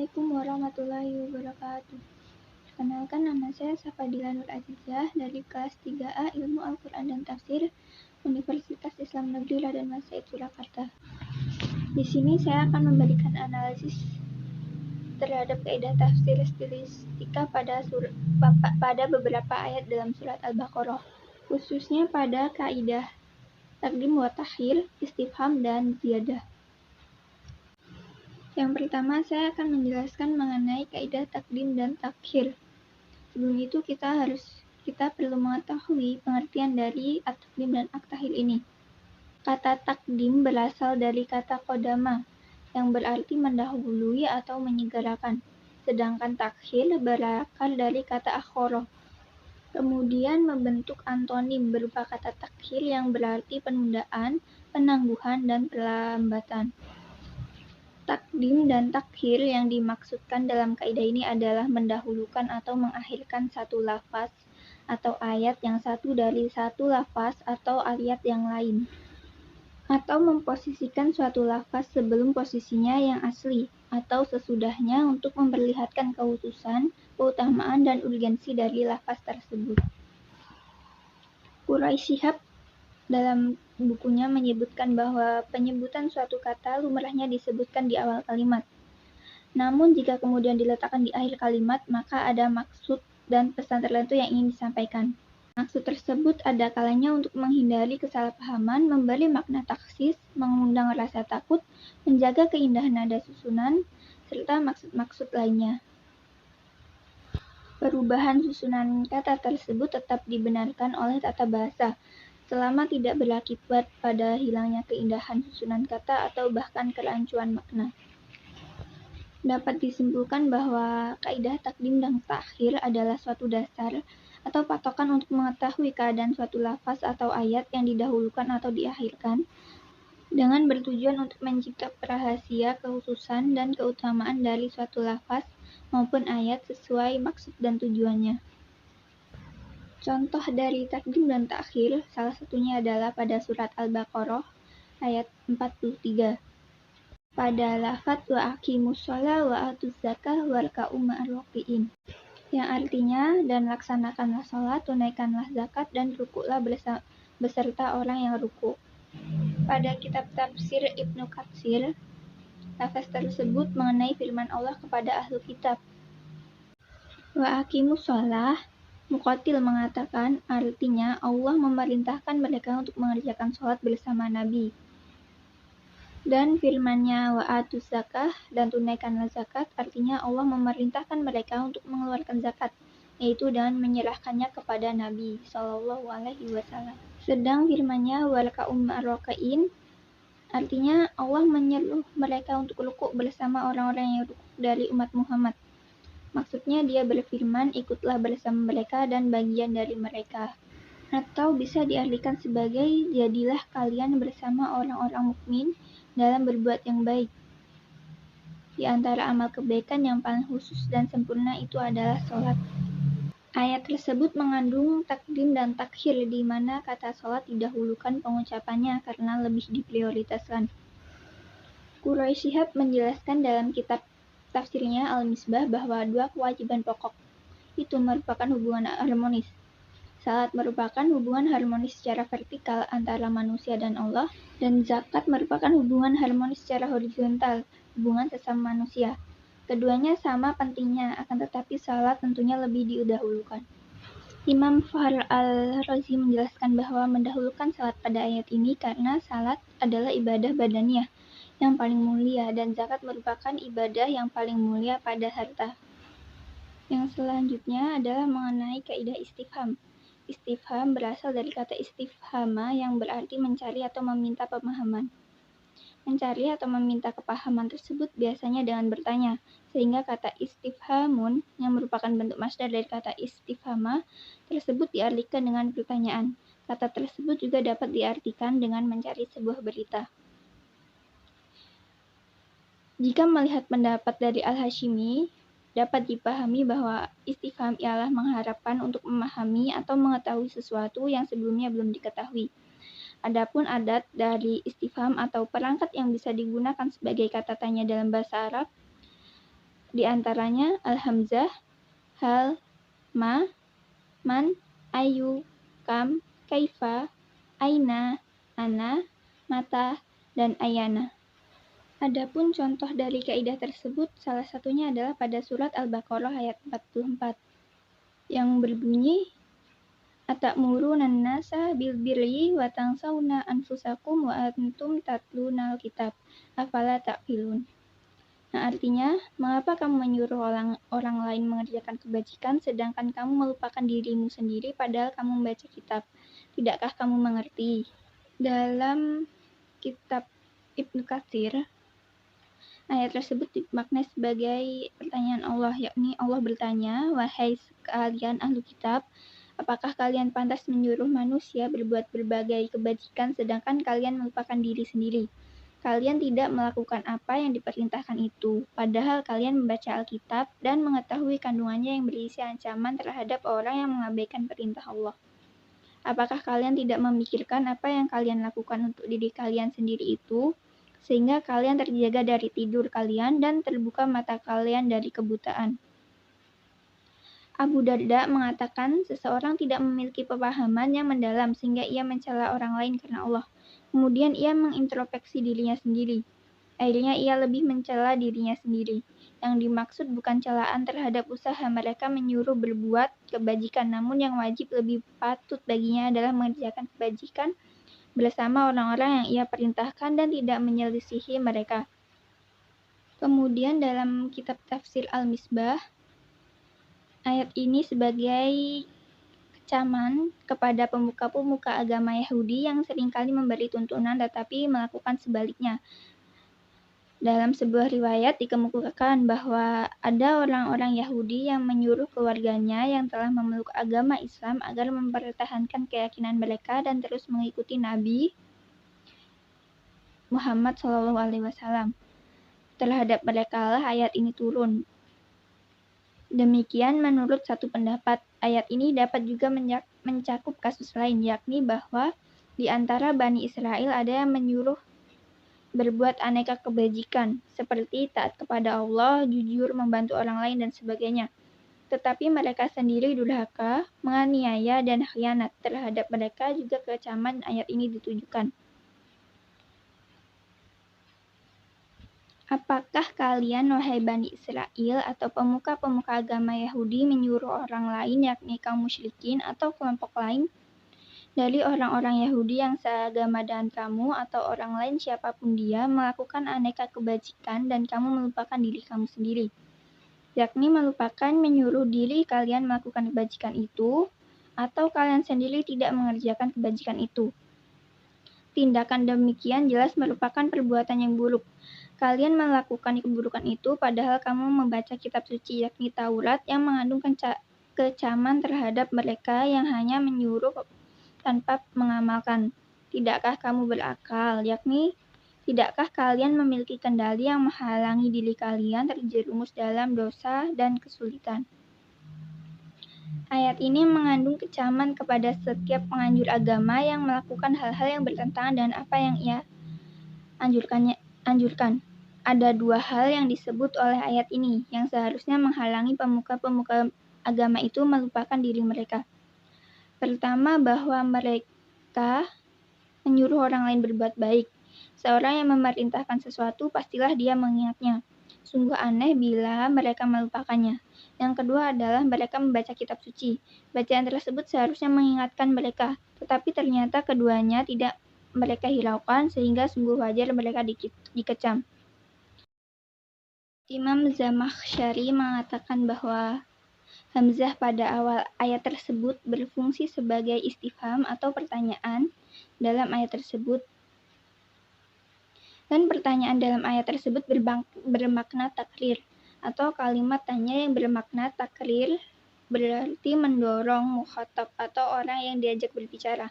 Assalamualaikum warahmatullahi wabarakatuh. Perkenalkan, nama saya Safadila Nur Azizah dari kelas 3A Ilmu Al-Quran dan Tafsir Universitas Islam Negeri Raden Mas Said Surakarta. Di sini saya akan memberikan analisis terhadap kaidah tafsir stilistika pada beberapa ayat dalam surat Al-Baqarah, khususnya pada kaidah taqdim wa ta'khir, istifham, dan ziyadah. Yang pertama, saya akan menjelaskan mengenai kaidah takdim dan takhir. Sebelum itu kita perlu mengetahui pengertian dari at-takdim dan at-takhir ini. Kata takdim berasal dari kata kodama, yang berarti mendahului atau menyegerakan. Sedangkan takhir berakar dari kata akhoro, kemudian membentuk antonim berupa kata takhir yang berarti penundaan, penangguhan, dan perlambatan. Takdim dan takhir yang dimaksudkan dalam kaidah ini adalah mendahulukan atau mengakhirkan satu lafaz atau ayat yang satu dari satu lafaz atau ayat yang lain, atau memposisikan suatu lafaz sebelum posisinya yang asli atau sesudahnya untuk memperlihatkan kekhususan, keutamaan, dan urgensi dari lafaz tersebut. Quraisy Shihab dalam bukunya menyebutkan bahwa penyebutan suatu kata lumrahnya disebutkan di awal kalimat. Namun jika kemudian diletakkan di akhir kalimat, maka ada maksud dan pesan tertentu yang ingin disampaikan. Maksud tersebut ada kalanya untuk menghindari kesalahpahaman, memberi makna taksis, mengundang rasa takut, menjaga keindahan nada susunan, serta maksud-maksud lainnya. Perubahan susunan kata tersebut tetap dibenarkan oleh tata bahasa, selama tidak berakibat pada hilangnya keindahan susunan kata atau bahkan kerancuan makna. Dapat disimpulkan bahwa kaidah takdim dan takhir adalah suatu dasar atau patokan untuk mengetahui keadaan suatu lafaz atau ayat yang didahulukan atau diakhirkan, dengan bertujuan untuk mencipta rahasia, kekhususan, dan keutamaan dari suatu lafaz maupun ayat sesuai maksud dan tujuannya. Contoh dari takdim dan takhir salah satunya adalah pada surat Al-Baqarah ayat 43. Pada lafaz wa aqimus shalah wa atuz zakah warka'u ma'ar raki'in, yang artinya dan laksanakanlah salat, tunaikanlah zakat, dan rukuklah beserta orang yang rukuk. Pada kitab tafsir Ibnu Katsir, lafaz tersebut mengenai firman Allah kepada ahlu kitab. Wa aqimus shalah, Muqatil mengatakan artinya Allah memerintahkan mereka untuk mengerjakan sholat bersama Nabi. Dan firman-Nya wa atuz zakah dan tunaikanlah zakat artinya Allah memerintahkan mereka untuk mengeluarkan zakat, yaitu dengan menyerahkannya kepada Nabi SAW. Sedang firman-Nya warka'u ma'ar raki'in artinya Allah menyuruh mereka untuk rukuk bersama orang-orang yang rukuk dari umat Muhammad. Maksudnya dia berfirman, ikutlah bersama mereka dan bagian dari mereka. Atau bisa diartikan sebagai jadilah kalian bersama orang-orang mukmin dalam berbuat yang baik. Di antara amal kebaikan yang paling khusus dan sempurna itu adalah sholat. Ayat tersebut mengandung takdim dan takhir, di mana kata sholat didahulukan pengucapannya karena lebih diprioritaskan. Quraisy Shihab menjelaskan dalam kitab tafsirnya Al-Misbah bahwa dua kewajiban pokok itu merupakan hubungan harmonis. Salat merupakan hubungan harmonis secara vertikal antara manusia dan Allah, dan zakat merupakan hubungan harmonis secara horizontal, hubungan sesama manusia. Keduanya sama pentingnya, akan tetapi salat tentunya lebih didahulukan. Imam Fakhr al-Razi menjelaskan bahwa mendahulukan salat pada ayat ini karena salat adalah ibadah badaniyah yang paling mulia, dan zakat merupakan ibadah yang paling mulia pada harta. Yang selanjutnya adalah mengenai kaidah istifham. Istifham berasal dari kata istifhama yang berarti mencari atau meminta pemahaman. Mencari atau meminta kepahaman tersebut biasanya dengan bertanya, sehingga kata istifhamun yang merupakan bentuk masdar dari kata istifhama tersebut diartikan dengan pertanyaan. Kata tersebut juga dapat diartikan dengan mencari sebuah berita. Jika melihat pendapat dari Al-Hashimi, dapat dipahami bahwa istifham ialah mengharapkan untuk memahami atau mengetahui sesuatu yang sebelumnya belum diketahui. Adapun adat dari istifham atau perangkat yang bisa digunakan sebagai kata tanya dalam bahasa Arab Di antaranya al-hamzah, hal, ma, man, ayu, kam, kaifa, aina, ana, mata, dan ayana. Adapun contoh dari kaidah tersebut salah satunya adalah pada surat Al-Baqarah ayat 44 yang berbunyi Atamuruna nasa bil birri wa tansawna anfusakum wa antum tatlunal kitab afala taqilun. Nah, artinya, mengapa kamu menyuruh orang lain mengerjakan kebajikan sedangkan kamu melupakan dirimu sendiri padahal kamu membaca kitab? Tidakkah kamu mengerti? Dalam kitab Ibnu Katsir, ayat tersebut dimaknai sebagai pertanyaan Allah, yakni Allah bertanya, "Wahai sekalian ahlu kitab, apakah kalian pantas menyuruh manusia berbuat berbagai kebajikan sedangkan kalian melupakan diri sendiri? Kalian tidak melakukan apa yang diperintahkan itu, padahal kalian membaca Alkitab dan mengetahui kandungannya yang berisi ancaman terhadap orang yang mengabaikan perintah Allah. Apakah kalian tidak memikirkan apa yang kalian lakukan untuk diri kalian sendiri itu, sehingga kalian terjaga dari tidur kalian dan terbuka mata kalian dari kebutaan?" Abu Darda mengatakan seseorang tidak memiliki pemahaman yang mendalam sehingga ia mencela orang lain karena Allah. Kemudian ia mengintrospeksi dirinya sendiri. Akhirnya ia lebih mencela dirinya sendiri. Yang dimaksud bukan celaan terhadap usaha mereka menyuruh berbuat kebajikan, namun yang wajib lebih patut baginya adalah mengerjakan kebajikan bersama orang-orang yang ia perintahkan dan tidak menyelisihi mereka. Kemudian dalam kitab tafsir Al-Misbah, ayat ini sebagai kecaman kepada pemuka-pemuka agama Yahudi yang seringkali memberi tuntunan tetapi melakukan sebaliknya. Dalam sebuah riwayat dikemukakan bahwa ada orang-orang Yahudi yang menyuruh keluarganya yang telah memeluk agama Islam agar mempertahankan keyakinan mereka dan terus mengikuti Nabi Muhammad SAW. Terhadap mereka lah ayat ini turun. Demikian menurut satu pendapat, ayat ini dapat juga mencakup kasus lain, yakni bahwa di antara Bani Israel ada yang menyuruh berbuat aneka kebajikan, seperti taat kepada Allah, jujur, membantu orang lain, dan sebagainya. Tetapi mereka sendiri durhaka, menganiaya, dan khianat. Terhadap mereka juga kecaman ayat ini ditujukan. Apakah kalian, wahai Bani Israel, atau pemuka-pemuka agama Yahudi menyuruh orang lain, yakni kaum musyrikin atau kelompok lain dari orang-orang Yahudi yang seagama dengan kamu atau orang lain siapapun dia melakukan aneka kebajikan dan kamu melupakan diri kamu sendiri, yakni melupakan menyuruh diri kalian melakukan kebajikan itu atau kalian sendiri tidak mengerjakan kebajikan itu. Tindakan demikian jelas merupakan perbuatan yang buruk. Kalian melakukan keburukan itu padahal kamu membaca kitab suci yakni Taurat yang mengandung kecaman terhadap mereka yang hanya menyuruh tanpa mengamalkan. Tidakkah kamu berakal? Yakni, tidakkah kalian memiliki kendali yang menghalangi diri kalian terjerumus dalam dosa dan kesulitan? Ayat ini mengandung kecaman kepada setiap penganjur agama yang melakukan hal-hal yang bertentangan dengan apa yang ia anjurkan. Ada dua hal yang disebut oleh ayat ini yang seharusnya menghalangi pemuka-pemuka agama itu melupakan diri mereka. Pertama, bahwa mereka menyuruh orang lain berbuat baik. Seorang yang memerintahkan sesuatu pastilah dia mengingatnya. Sungguh aneh bila mereka melupakannya. Yang kedua adalah mereka membaca kitab suci. Bacaan tersebut seharusnya mengingatkan mereka, tetapi ternyata keduanya tidak mereka hiraukan sehingga sungguh wajar mereka dikecam. Imam Zamakhsyari mengatakan bahwa hamzah pada awal ayat tersebut berfungsi sebagai istifham atau pertanyaan dalam ayat tersebut. Dan pertanyaan dalam ayat tersebut bermakna takrir, atau kalimat tanya yang bermakna takrir berarti mendorong mukhatab atau orang yang diajak berbicara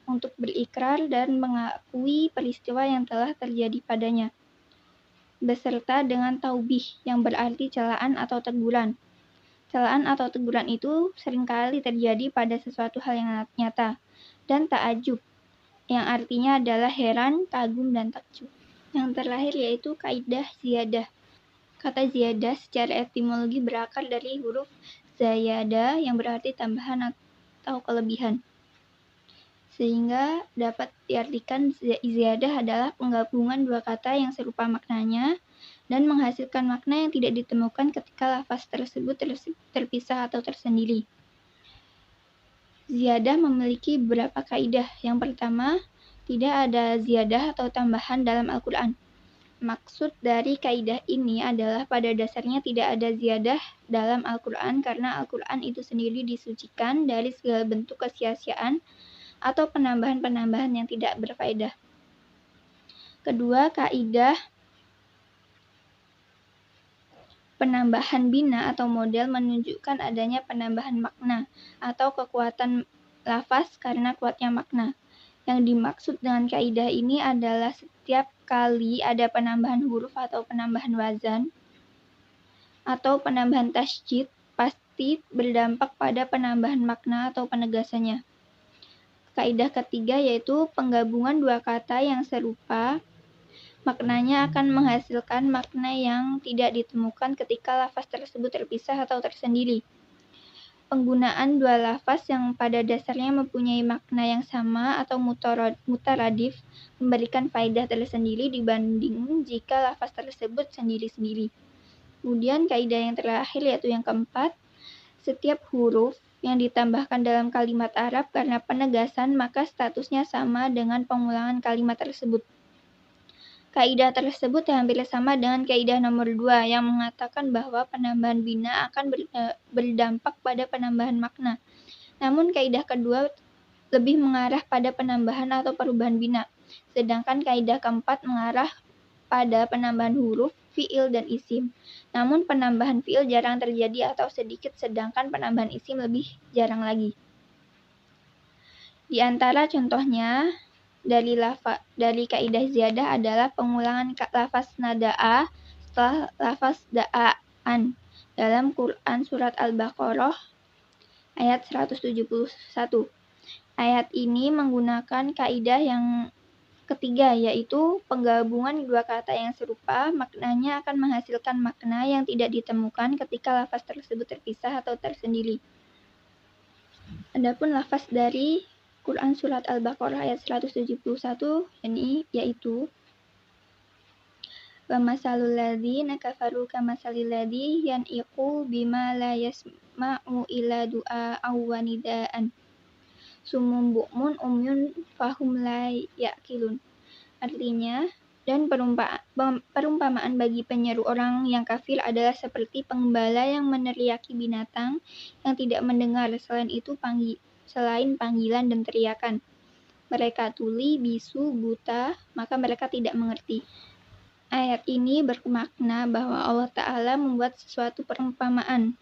untuk berikrar dan mengakui peristiwa yang telah terjadi padanya, beserta dengan taubih yang berarti celaan atau teguran. Celaan atau teguran itu seringkali terjadi pada sesuatu hal yang nyata, dan ta'ajub yang artinya adalah heran, kagum, dan takjub. Yang terakhir yaitu kaidah ziyadah. Kata ziyadah secara etimologi berakar dari huruf zayada yang berarti tambahan atau kelebihan. Sehingga dapat diartikan ziyadah adalah penggabungan dua kata yang serupa maknanya dan menghasilkan makna yang tidak ditemukan ketika lafaz tersebut terpisah atau tersendiri. Ziyadah memiliki beberapa kaidah. Yang pertama, tidak ada ziyadah atau tambahan dalam Al-Quran. Maksud dari kaidah ini adalah pada dasarnya tidak ada ziyadah dalam Al-Quran karena Al-Quran itu sendiri disucikan dari segala bentuk kesia-siaan atau penambahan-penambahan yang tidak berfaedah. Kedua, kaidah penambahan bina atau model menunjukkan adanya penambahan makna atau kekuatan lafaz karena kuatnya makna. Yang dimaksud dengan kaidah ini adalah setiap kali ada penambahan huruf atau penambahan wazan atau penambahan tasydid pasti berdampak pada penambahan makna atau penegasannya. Kaidah ketiga yaitu penggabungan dua kata yang serupa maknanya akan menghasilkan makna yang tidak ditemukan ketika lafaz tersebut terpisah atau tersendiri. Penggunaan dua lafaz yang pada dasarnya mempunyai makna yang sama atau mutaradif memberikan faedah tersendiri dibanding jika lafaz tersebut sendiri-sendiri. Kemudian kaidah yang terakhir yaitu yang keempat, setiap huruf yang ditambahkan dalam kalimat Arab karena penegasan maka statusnya sama dengan pengulangan kalimat tersebut. Kaidah tersebut hampir sama dengan kaidah nomor 2 yang mengatakan bahwa penambahan bina akan berdampak pada penambahan makna. Namun kaidah kedua lebih mengarah pada penambahan atau perubahan bina, sedangkan kaidah keempat mengarah pada penambahan huruf, fiil, dan isim. Namun penambahan fiil jarang terjadi atau sedikit, sedangkan penambahan isim lebih jarang lagi. Di antara contohnya dari kaidah ziyadah adalah pengulangan lafaz nada'a setelah lafaz da'an dalam Quran surat Al-Baqarah ayat 171. Ayat ini menggunakan kaidah yang ketiga yaitu penggabungan dua kata yang serupa maknanya akan menghasilkan makna yang tidak ditemukan ketika lafaz tersebut terpisah atau tersendiri. Adapun lafaz dari Quran surat Al-Baqarah ayat 171 yaitu wa masalul ladzina kafaru kamasalil ladzi yan'iqu bima la yasma'u illa du'a'aw wa nidaan summun bu'mun umyun fahum la ya'qilun. Artinya, dan perumpamaan bagi penyeru orang yang kafir adalah seperti pengembala yang meneriaki binatang yang tidak mendengar selain panggilan dan teriakan. Mereka tuli, bisu, buta, maka mereka tidak mengerti. Ayat ini bermakna bahwa Allah Ta'ala membuat suatu perumpamaan,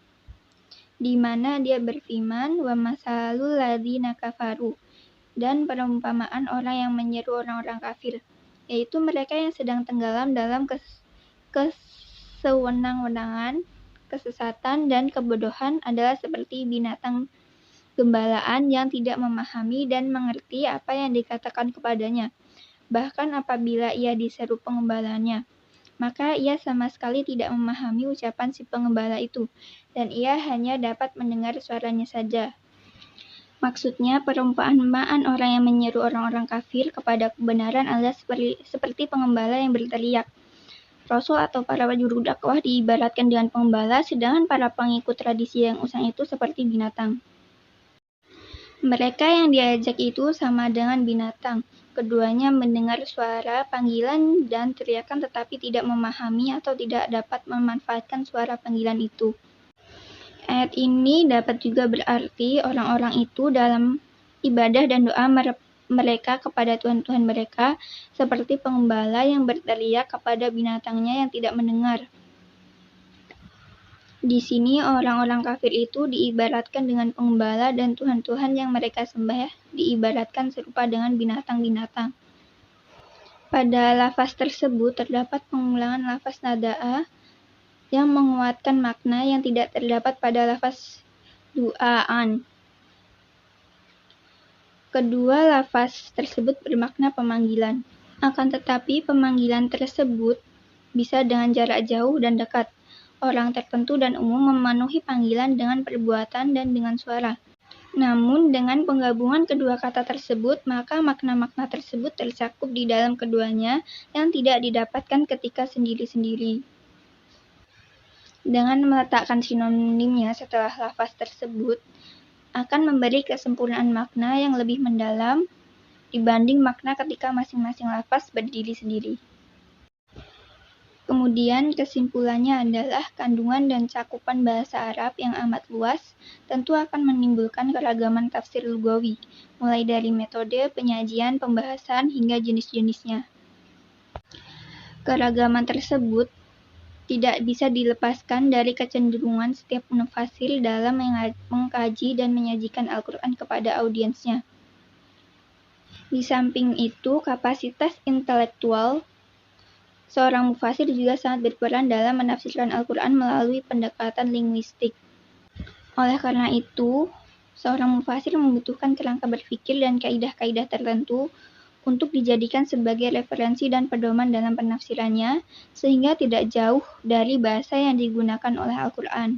di mana Dia berfirman, wa masalul ladzina kafaru, dan perumpamaan orang yang menyeru orang-orang kafir, yaitu mereka yang sedang tenggelam dalam kesewenang-wenangan, kesesatan, dan kebodohan adalah seperti binatang gembalaan yang tidak memahami dan mengerti apa yang dikatakan kepadanya. Bahkan apabila ia diseru pengembalanya, maka ia sama sekali tidak memahami ucapan si pengembala itu, dan ia hanya dapat mendengar suaranya saja. Maksudnya, perumpamaan orang yang menyeru orang-orang kafir kepada kebenaran adalah seperti pengembala yang berteriak. Rasul atau para juru dakwah diibaratkan dengan pengembala, sedangkan para pengikut tradisi yang usang itu seperti binatang. Mereka yang diajak itu sama dengan binatang. Keduanya mendengar suara panggilan dan teriakan tetapi tidak memahami atau tidak dapat memanfaatkan suara panggilan itu. Ayat ini dapat juga berarti orang-orang itu dalam ibadah dan doa mereka kepada Tuhan-Tuhan mereka seperti pengembala yang berteriak kepada binatangnya yang tidak mendengar. Di sini orang-orang kafir itu diibaratkan dengan pengembala dan Tuhan-Tuhan yang mereka sembah diibaratkan serupa dengan binatang-binatang. Pada lafaz tersebut terdapat pengulangan lafaz nada'a yang menguatkan makna yang tidak terdapat pada lafaz du'aan. Kedua lafaz tersebut bermakna pemanggilan. Akan tetapi pemanggilan tersebut bisa dengan jarak jauh dan dekat, orang tertentu dan umum memenuhi panggilan dengan perbuatan dan dengan suara. Namun, dengan penggabungan kedua kata tersebut, maka makna-makna tersebut tercakup di dalam keduanya yang tidak didapatkan ketika sendiri-sendiri. Dengan meletakkan sinonimnya setelah lafaz tersebut, akan memberi kesempurnaan makna yang lebih mendalam dibanding makna ketika masing-masing lafaz berdiri sendiri. Kemudian kesimpulannya adalah kandungan dan cakupan bahasa Arab yang amat luas tentu akan menimbulkan keragaman tafsir lugawi, mulai dari metode, penyajian, pembahasan, hingga jenis-jenisnya. Keragaman tersebut tidak bisa dilepaskan dari kecenderungan setiap mufasir dalam mengkaji dan menyajikan Al-Quran kepada audiensnya. Di samping itu, kapasitas intelektual seorang mufasir juga sangat berperan dalam menafsirkan Al-Quran melalui pendekatan linguistik. Oleh karena itu, seorang mufasir membutuhkan kerangka berpikir dan kaidah-kaidah tertentu untuk dijadikan sebagai referensi dan pedoman dalam penafsirannya, sehingga tidak jauh dari bahasa yang digunakan oleh Al-Quran.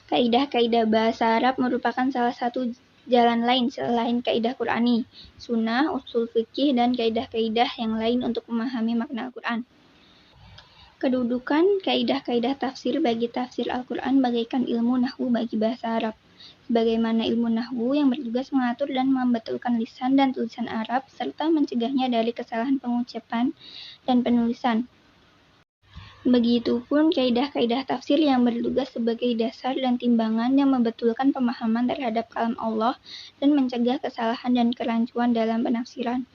Kaidah-kaidah bahasa Arab merupakan salah satu jalan lain selain kaidah Qur'ani, sunnah, usul fikih, dan kaidah-kaidah yang lain untuk memahami makna Al-Quran. Kedudukan kaidah-kaidah tafsir bagi tafsir Al-Quran bagaikan ilmu nahwu bagi bahasa Arab, sebagaimana ilmu nahwu yang bertugas mengatur dan membetulkan lisan dan tulisan Arab serta mencegahnya dari kesalahan pengucapan dan penulisan. Begitupun kaidah-kaidah tafsir yang bertugas sebagai dasar dan timbangan yang membetulkan pemahaman terhadap kalam Allah dan mencegah kesalahan dan kerancuan dalam penafsiran.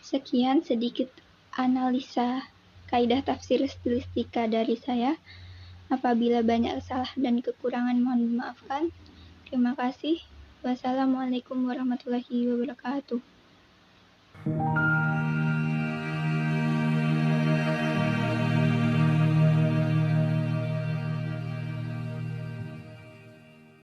Sekian sedikit analisa kaidah tafsir stilistika dari saya. Apabila banyak kesalahan dan kekurangan mohon dimaafkan. Terima kasih. Wassalamualaikum warahmatullahi wabarakatuh.